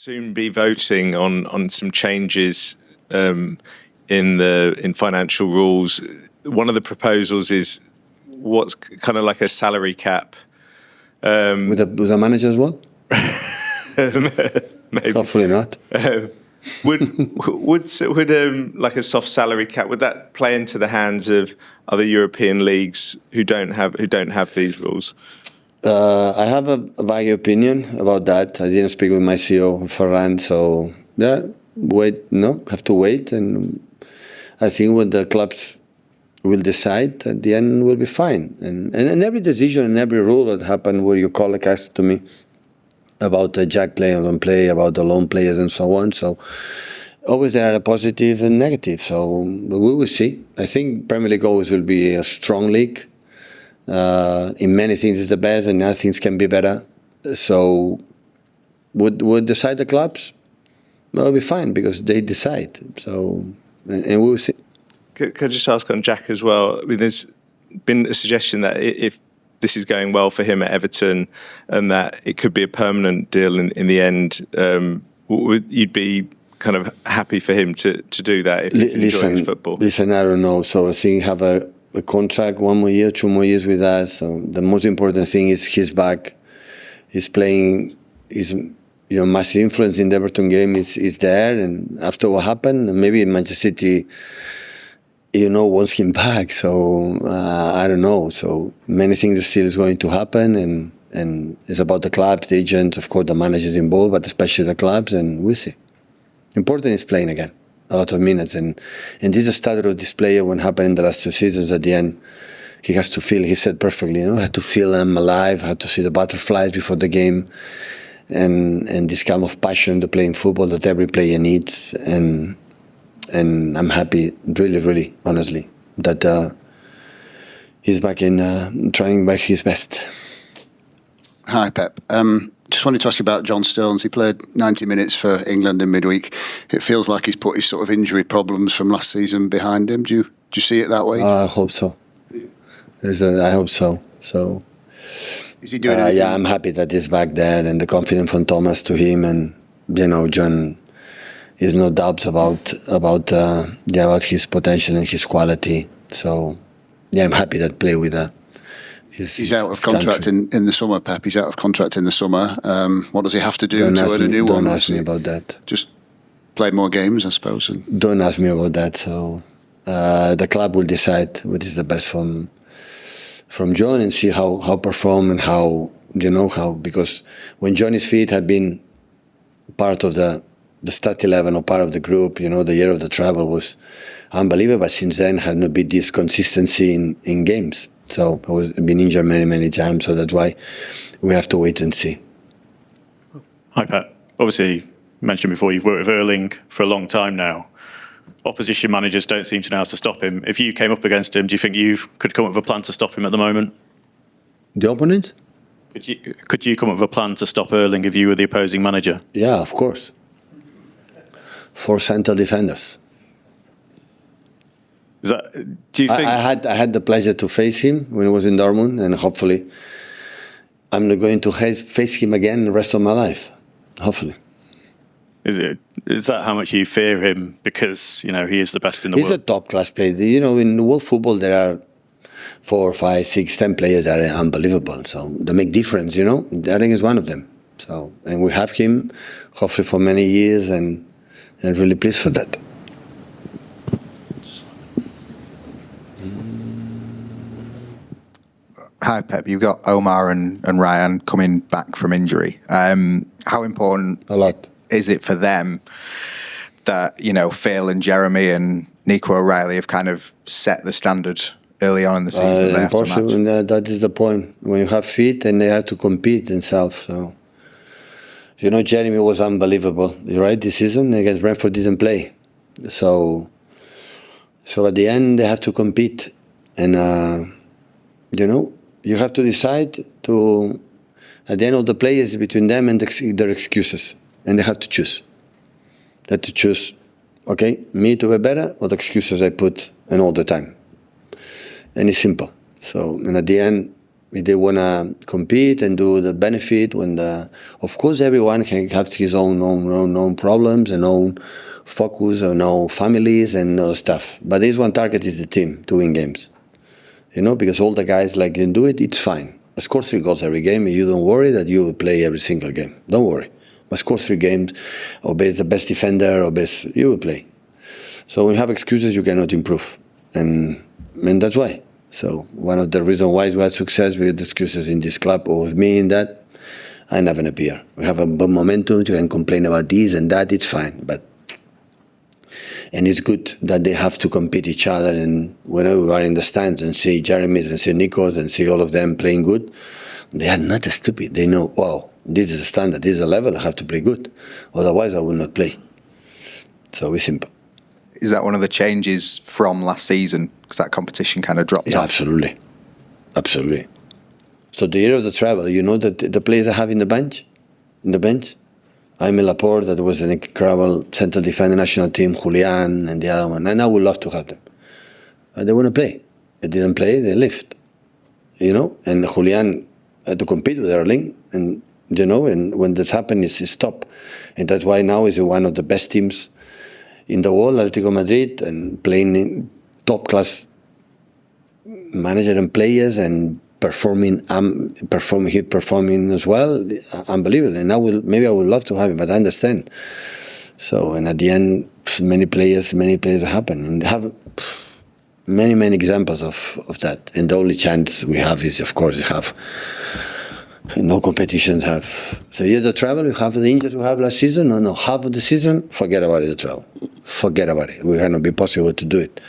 soon be voting on some changes in financial rules. One of the proposals is what's kind of like a salary cap. With a manager as well? Maybe. Hopefully not. Would like a soft salary cap, would that play into the hands of other European leagues who don't have these rules? I have a vague opinion about that. I didn't speak with my CEO Ferran, so yeah, have to wait, and I think what the clubs will decide at the end will be fine. And every decision and every rule that happened, where your colleague asked to me about the Jack play or don't play, about the loan players and so on. So always there are a positive and negative. So we will see. I think Premier League always will be a strong league. In many things it's the best, and other things can be better. So would decide the clubs? Well, it'll be fine because they decide. So and we will see. Could I just ask on Jack as well? I mean, there's been a suggestion that if this is going well for him at Everton and that it could be a permanent deal in the end, you'd be kind of happy for him to do that if he's enjoying his football? Listen, I don't know. So I think have a contract, 1 more year, 2 more years with us. So the most important thing is he's back. He's playing. His massive influence in the Everton game is there. And after what happened, maybe Manchester City, wants him back. So I don't know. So many things still is going to happen, and it's about the clubs, the agents, of course, the managers involved, but especially the clubs, and we'll see. Important is playing again, a lot of minutes, and this is a study of this player. When happened in the last 2 seasons, at the end, he has to feel. He said perfectly, had to feel I'm alive, had to see the butterflies before the game, and this kind of passion to playing football that every player needs, and I'm happy, really, really, honestly, that he's back in trying back his best. Hi, Pep. Just wanted to ask you about John Stones. He played 90 minutes for England in midweek. It feels like he's put his sort of injury problems from last season behind him. Do you see it that way? I hope so. I hope so. So, is he doing anything? Yeah, I'm happy that he's back there, and the confidence from Thomas to him, and John. There's no doubts about his potential and his quality. So, yeah, I'm happy that play with he's out of contract in the summer, Pep. He's out of contract in the summer. What does he have to do to earn a new one? Don't ask me about that. Just play more games, I suppose. Don't ask me about that. So the club will decide what is the best from John, and see how perform and how because when John is fit, had been part of the start 11 or part of the group. The year of the travel was unbelievable. But since then, had not been this consistency in games. So I was been injured many times. So that's why we have to wait and see. Hi, Pat. Obviously, you mentioned before you've worked with Erling for a long time now. Opposition managers don't seem to know how to stop him. If you came up against him, do you think you could come up with a plan to stop him at the moment? The opponent? Could you come up with a plan to stop Erling if you were the opposing manager? Yeah, of course. 4 central defenders. Do you think I had the pleasure to face him when he was in Dortmund, and hopefully I'm not going to face him again the rest of my life. Hopefully. Is that how much you fear him? Because he is the best in the world. He's a top class player. In the world football there are 4, 5, 6, 10 players that are unbelievable. So they make difference. Erling is one of them. So, and we have him hopefully for many years, and really pleased for that. Hi, Pep. You've got Omar and Ryan coming back from injury. How important is it for them that, Phil and Jeremy and Nico O'Reilly have kind of set the standard early on in the season that they have to match? That is the point. When you have fit, and they have to compete themselves. So, Jeremy was unbelievable, right? This season against Brentford didn't play. So at the end, they have to compete. And, you have to decide at the end of the play is between them and their excuses. And they have to choose. They have to choose, okay, me to be better, or the excuses I put in all the time. And it's simple. So, and at the end, If they want to compete and do the benefit, of course, everyone can have his own problems and own focus and own families and all stuff. But this one target is the team to win games. Because all the guys can do it, it's fine. Score 3 goals every game, and you don't worry that you will play every single game. Don't worry. But score 3 games, or be the best defender, you will play. So when you have excuses, you cannot improve. And that's why. So one of the reasons why we had success with excuses in this club, or with me in that, I never appear. We have a momentum, you can complain about this and that, it's fine. And it's good that they have to compete each other, and whenever we are in the stands and see Jeremy's and see Nico's and see all of them playing good, they are not stupid. They know, wow, this is a standard, this is a level, I have to play good. Otherwise I will not play. So it's simple. Is that one of the changes from last season? Because that competition kind of dropped off. Absolutely. Absolutely. So the year of the travel, that the players I have in the bench, Jaime Laporte, that was an incredible central defender national team, Julian and the other one, and I would love to have them. They want to play. They didn't play, they left. And Julian had to compete with Erling, and and when this happened, it's stop. And that's why now he's one of the best teams in the world, Atletico Madrid, and playing in top-class manager and players, and performing as well, unbelievable. And maybe I would love to have him, but I understand. So, and at the end, many players happen, and have many examples of that. And the only chance we have is, of course, no competitions have. So you the travel, you have the injuries we have last season, no, half of the season, forget about it, the travel. Forget about it. We cannot be possible to do it.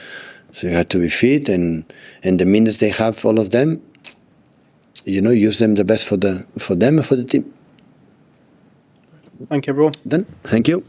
So you have to be fit, and the minutes they have, all of them, use them the best for them and for the team. Thank you, everyone. Then, thank you.